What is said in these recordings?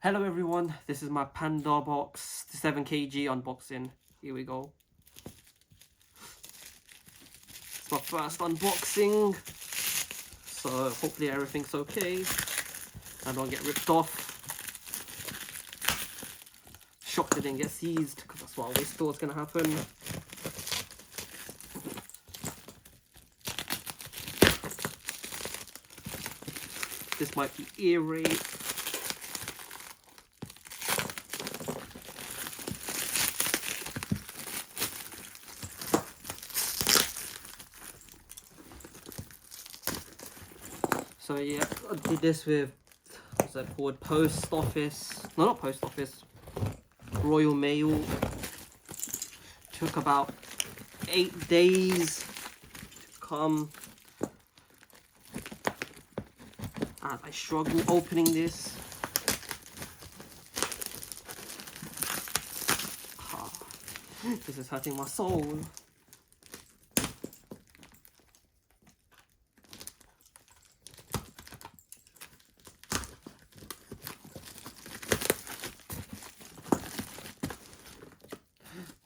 Hello everyone, this is my Panda box 7 kg unboxing. Here we go. It's my first unboxing, so hopefully everything's okay. I don't get ripped off. Shocked it didn't get seized, because that's what I always thought was going to happen. This might be ear rape. So yeah, I did this with, what's that called, post office, no not post office, Royal Mail. Took about 8 days to come. And I struggle opening this. This is hurting my soul.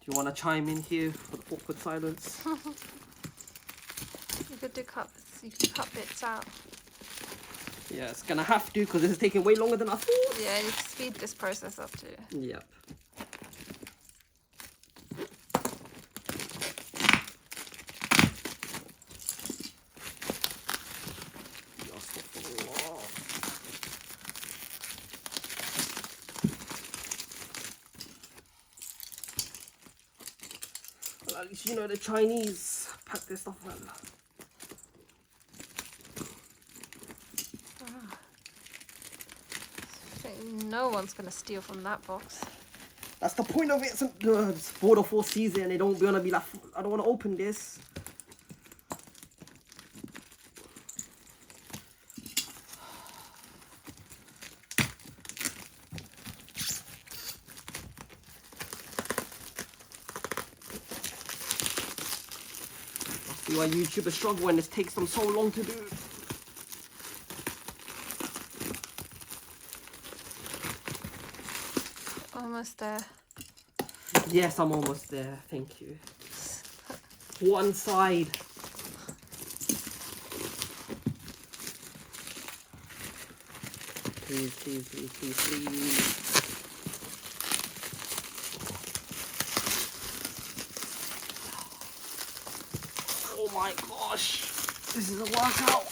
Do you want to chime in here for the awkward silence? You could do cuts. You could cut bits out. Yeah, it's gonna have to because this is taking way longer than I thought. Yeah, you can speed this process up too. Yep. Well, at least you know the Chinese pack their stuff well. I think no one's gonna steal from that box. That's the point of it. It's 4 or 4 season and they don't wanna be like, I don't wanna open this. See why YouTubers struggle when this takes them so long to do. Almost there. Yes, I'm almost there. Thank you. One side. Please, please, please, please, please. Oh my gosh. This is a workout.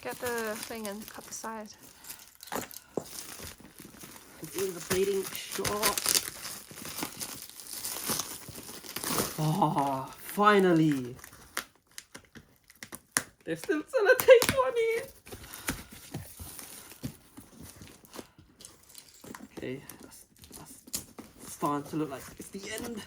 Get the thing and cut the side. In the plating shop. Oh, finally. They're still gonna take money. Okay, that's starting to look like it's the end.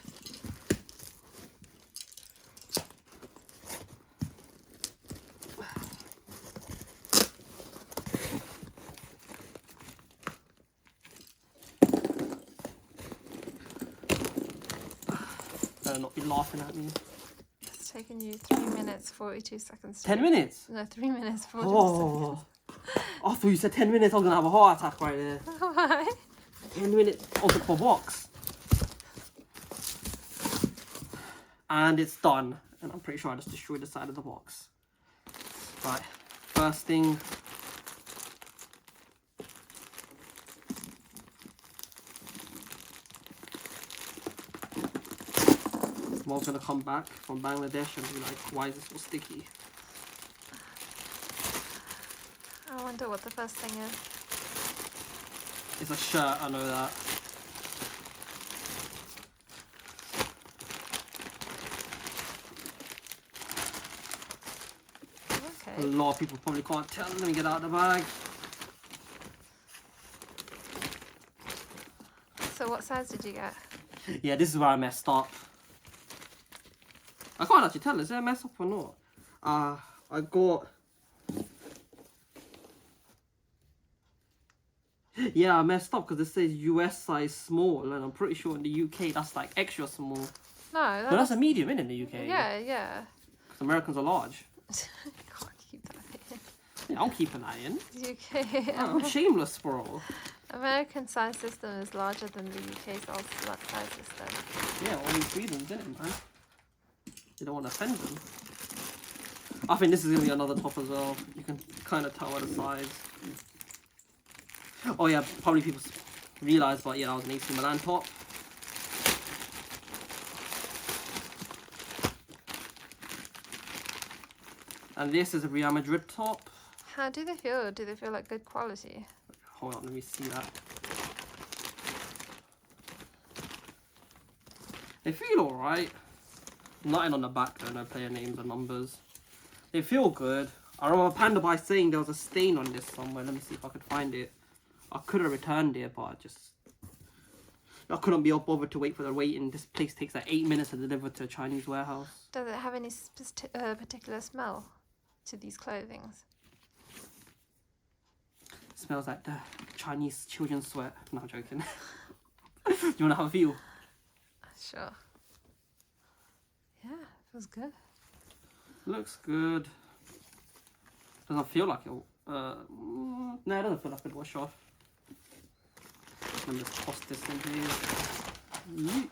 Better not be laughing at me. It's taken you 3 minutes 42 seconds. 10 minutes? No, 3 minutes 42 Oh, I thought you said 10 minutes. I was gonna have a heart attack right there. seconds. Why? 10 minutes on the box. And it's done. And I'm pretty sure I just destroyed the side of the box. Right, first thing. Mom's gonna come back from Bangladesh and be like, why is this so sticky? I wonder what the first thing is. It's a shirt, I know that. A Okay. lot of people probably can't tell. Let me get out of the bag. So what size did you get? Yeah, this is where I messed up. I can't actually tell, is there a mess up or not? I got... Yeah, I messed up because it says US size small, and I'm pretty sure in the UK that's like extra small. No, No, that's a medium in the UK. Yeah, yeah. Because Americans are large. Can't keep that in. I'll keep an eye in. UK. I'm shameless, bro. American size system is larger than the UK size system. Yeah, only Sweden, isn't it, man? You don't want to offend them. I think this is going to be another top as well. You can kind of tell by the size. Oh yeah, probably people realise, but yeah, that was an AC Milan top. And this is a Real Madrid top. How do they feel? Do they feel like good quality? Hold on, let me see that. They feel alright. Nothing on the back though, no player names or numbers. They feel good. I remember pandabuy saying there was a stain on this somewhere. Let me see if I could find it. I could have returned it, but I couldn't be bothered to wait for the waiting. This place takes like 8 minutes to deliver to a Chinese warehouse. Does it have any particular smell to these clothings? It smells like the Chinese children's sweat. No, I'm joking. Do you want to have a feel? Sure. Yeah, feels good. Looks good. Doesn't feel like it. No, it doesn't feel like it'd wash off. Let me just toss this in here. Yeet.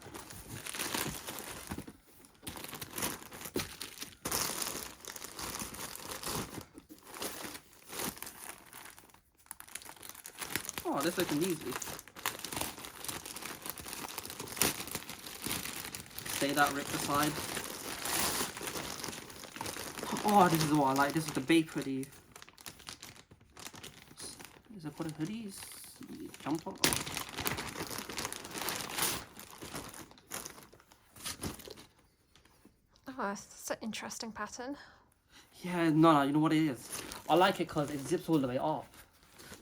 Oh, this opened easily. Stay that ripped aside. Oh, this is what I like. This is the Bape hoodie. Is it for the hoodies? Jumper? Oh, that's an interesting pattern. Yeah, no, you know what it is? I like it because it zips all the way up.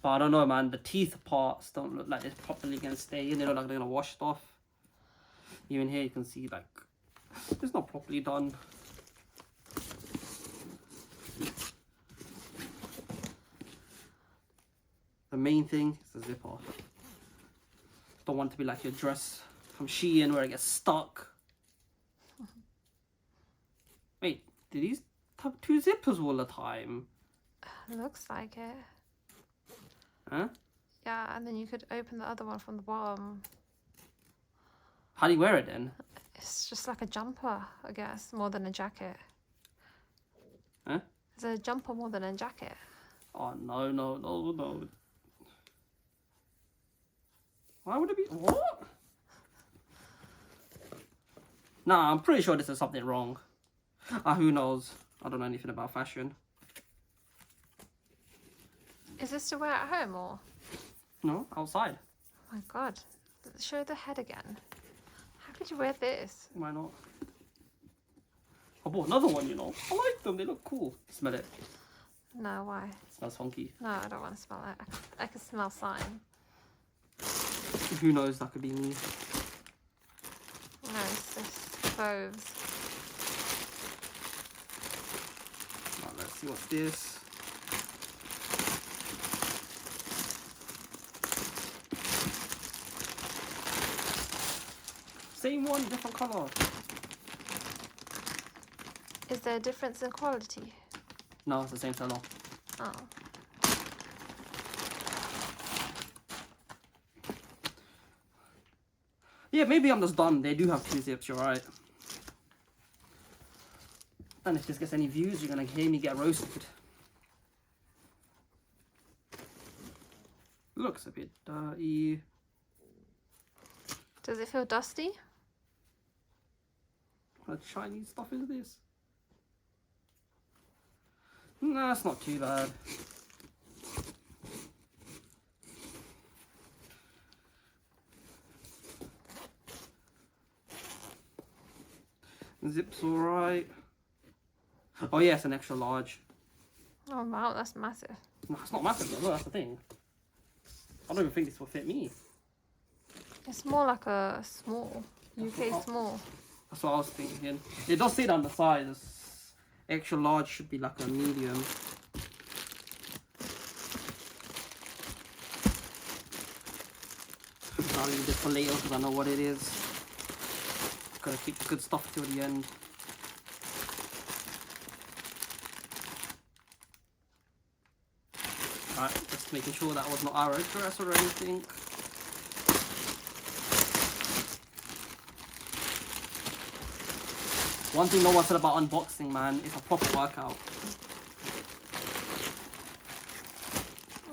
But I don't know, man. The teeth parts don't look like they're properly going to stay in. They look like they're going to wash it off. Even here you can see, like, it's not properly done. The main thing is the zipper. Don't want it to be like your dress from Shein where it gets stuck. Wait, do these have 2 zippers all the time? Looks like it. Huh? Yeah, and then you could open the other one from the bottom. How do you wear it then? It's just like a jumper, I guess, more than a jacket. Huh? It's a jumper more than a jacket. Oh, no. Why would it be? What? Nah, I'm pretty sure this is something wrong. Who knows? I don't know anything about fashion. Is this to wear at home or? No, outside. Oh my god. Show the head again. How could you wear this? Why not? I bought another one, you know. I like them. They look cool. Smell it. No, why? It smells funky. No, I don't want to smell it. I can smell sign. Who knows? That could be me. No, it's just clothes. Right, let's see what's this. Same one, different colour. Is there a difference in quality? No, it's the same seller. Oh. Yeah, maybe I'm just dumb. They do have 2 zips, you're right. And if this gets any views, you're gonna hear me get roasted. Looks a bit dirty. Does it feel dusty? What Chinese stuff is this? Nah, it's not too bad. Zip's alright. Oh yeah, it's an extra large. Oh wow, that's massive. No, it's not massive though, that's the thing. I don't even think this will fit me. It's more like a small. UK small. That's what I was thinking. It does say that on the side. Extra large should be like a medium. I'll leave this for later because I know what it is. Gotta keep the good stuff till the end. Right, just making sure that was not our address or anything. One thing no one said about unboxing, man, is a proper workout.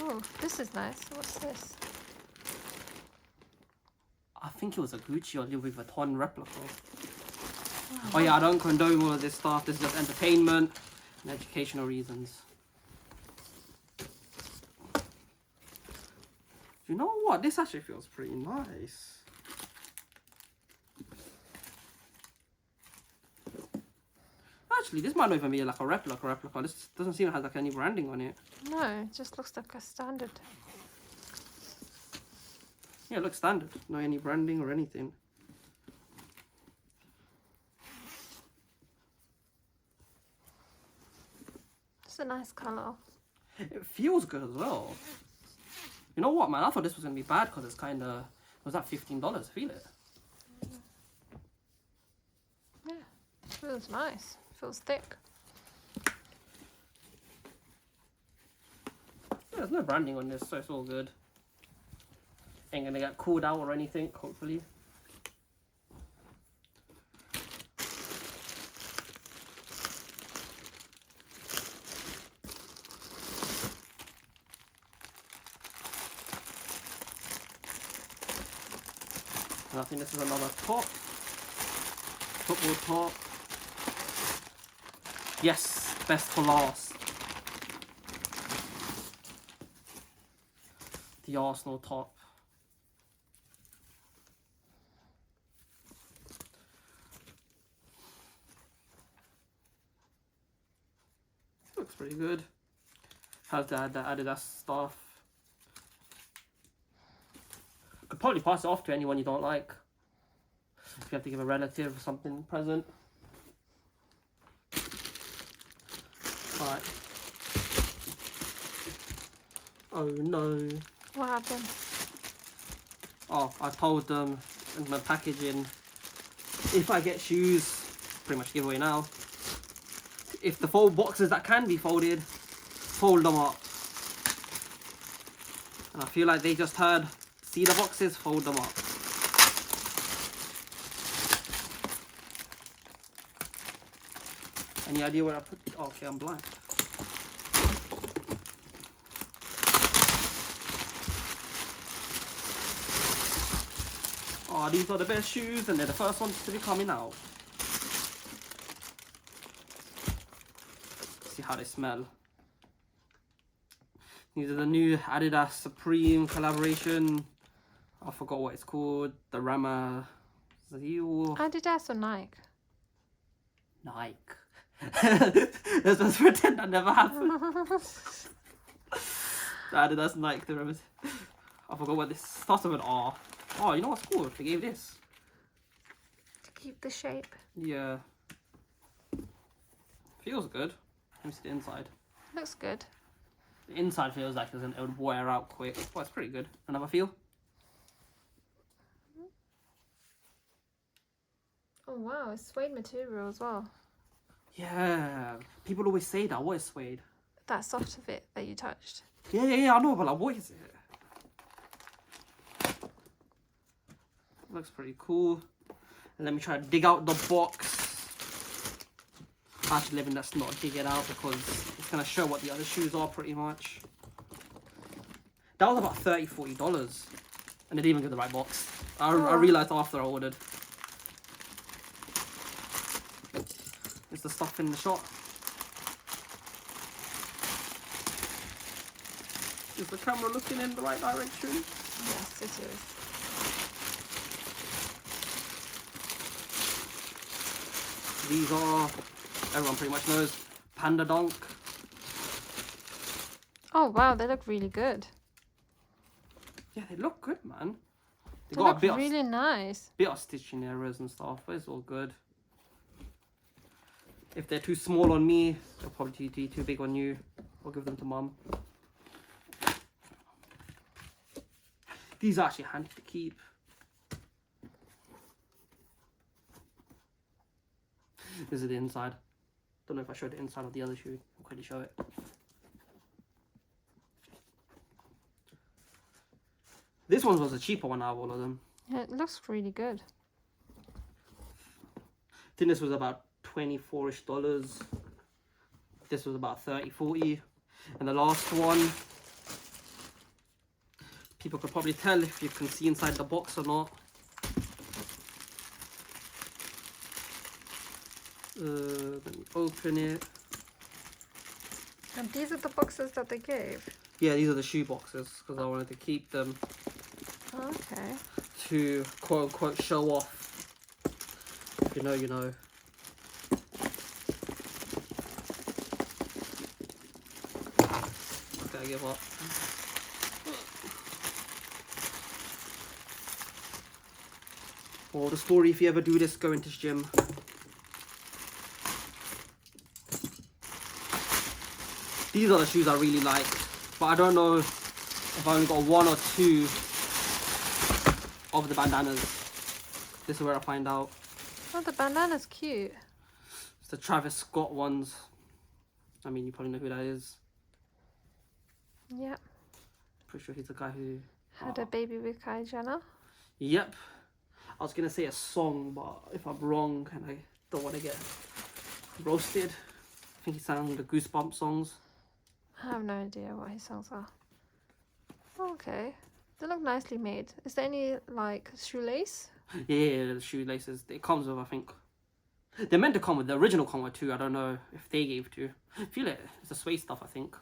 Oh, this is nice. What's this? I think it was a Gucci or Louis Vuitton replica. Oh yeah, I don't condone all of this stuff. This is just entertainment and educational reasons. You know what? This actually feels pretty nice. Actually, this might not even be like a replica. This doesn't seem to have like any branding on it. No, it just looks like a standard. Yeah, it looks standard. No any branding or anything. It's a nice colour. It feels good as well. You know what, man? I thought this was going to be bad because it's kind of... Was that $15? Feel it? Yeah, feels nice. Feels thick. Yeah, there's no branding on this, so it's all good. Ain't going to get called out or anything, hopefully. And I think this is another top. Football top. Yes, best for last. The Arsenal top. Looks pretty good. Has the Adidas stuff. Could probably pass it off to anyone you don't like. If you have to give a relative or something present. Right. Oh no. What happened? Oh, I told them in my packaging, if I get shoes, pretty much giveaway now, if the fold boxes that can be folded, fold them up. And I feel like they just heard, see the boxes, fold them up. Any idea where I put it? Oh, okay, I'm blind. Oh, these are the best shoes and they're the first ones to be coming out. See how they smell. These are the new Adidas Supreme collaboration. I forgot what it's called. The Rama Zeal. Adidas or Nike? Nike. Let's just pretend that never happened. Adidas Nike. The Rama. I forgot what this starts with an R. Oh, you know what's cool? They gave this. To keep the shape. Yeah. Feels good. Let me see the inside. Looks good. The inside feels like it would wear out quick. Well, it's pretty good. Another feel? Oh wow, it's suede material as well. Yeah. People always say that. What is suede? That soft of it that you touched. Yeah, I know, but like, what is it? Looks pretty cool. And let me try to dig out the box. Actually, living let's not dig it out because it's going to show what the other shoes are pretty much. That was about $30–40. And they didn't even get the right box. I realised after I ordered. It's the stuff in the shop. Is the camera looking in the right direction? Yes, it is. These are, everyone pretty much knows, Panda Dunk. Oh wow, they look really good. Yeah, they look good, man. They look really nice. Bit of stitching errors and stuff, but it's all good. If they're too small on me, they'll probably be too big on you. I'll give them to mum. These are actually handy to keep. This is the inside. Don't know if I showed the inside of the other shoe. I'll quickly show it. This one was a cheaper one out of all of them. Yeah, it looks really good. I think this was about $24-ish. This was about 30, 40. And the last one, people could probably tell if you can see inside the box or not. Let me open it. And these are the boxes that they gave. Yeah, these are the shoe boxes because I wanted to keep them Okay. to quote unquote show off. If you know, you know. Okay, I give up. Or the story if you ever do this, go into gym. These are the shoes I really like, but I don't know if I only got one or two of the bandanas. This is where I find out. Oh, the bandana's cute. It's the Travis Scott ones. I mean, you probably know who that is. Yeah. Pretty sure he's the guy who... Had a baby with Kylie Jenner. Yep. I was going to say a song, but if I'm wrong and I don't want to get roasted, I think he sang the Goosebumps songs. I have no idea what his songs are. Okay. They look nicely made. Is there any, like, shoelace? Yeah, the shoelaces. It comes with, I think... They're meant to come with, the original come with two. I don't know if they gave two. I feel it. It's the suede stuff, I think.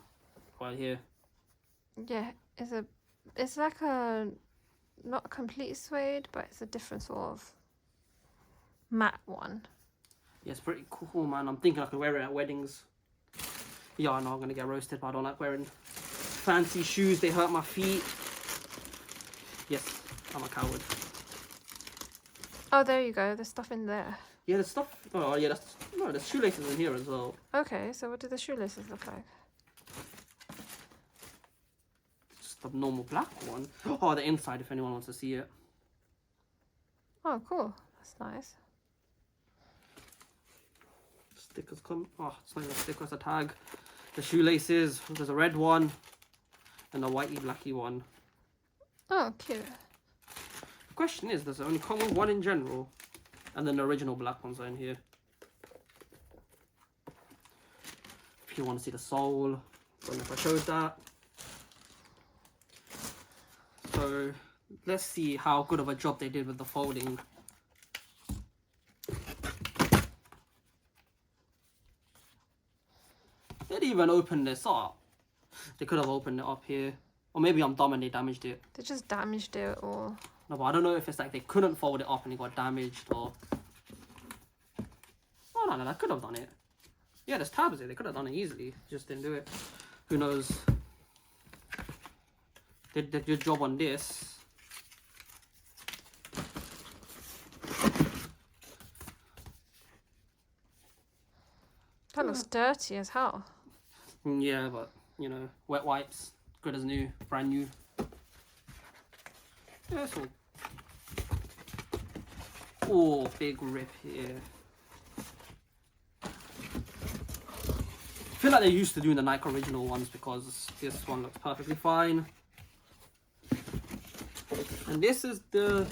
Right here. Yeah, it's like a, not a complete suede, but it's a different sort of matte one. Yeah, it's pretty cool, man. I'm thinking I could wear it at weddings. Yeah, I know I'm going to get roasted, but I don't like wearing fancy shoes. They hurt my feet. Yes, I'm a coward. Oh, there you go. There's stuff in there. Yeah, there's stuff. Oh, yeah, there's shoelaces in here as well. Okay, so what do the shoelaces look like? Just a normal black one. Oh, the inside if anyone wants to see it. Oh, cool. That's nice. Stickers come. Oh, it's not even a sticker, it's a tag. The shoelaces. There's a red one and a whitey blacky one. Oh, cute. The question is, does it only come with one in general? And then the original black ones are in here. If you want to see the sole, don't know if I showed that. So let's see how good of a job they did with the folding. They didn't even open this up. They could have opened it up here. Or maybe I'm dumb and they damaged it. They just damaged it or... No, but I don't know if it's like they couldn't fold it up and it got damaged or... Oh, no, they could have done it. Yeah, there's tabs here. They could have done it easily. Just didn't do it. Who knows? They did a good job on this. That looks dirty as hell. Yeah, but, you know, wet wipes. Good as new. Brand new. Yeah, that's all. Oh, big rip here. I feel like they're used to doing the Nike original ones because this one looks perfectly fine. And this is the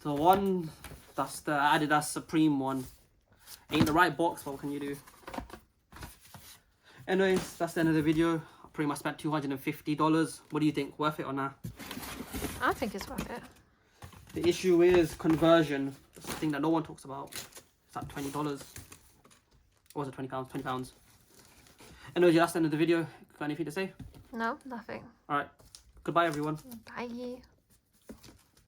one that's the Adidas Supreme one. Ain't the right box, but what can you do? Anyways, that's the end of the video. I pretty much spent $250. What do you think? Worth it or not? I think it's worth it. The issue is conversion. That's the thing that no one talks about. It's like $20. Or was it £20? £20. Anyways, yeah, that's the end of the video. Got anything to say? No, nothing. Alright. Goodbye, everyone. Bye.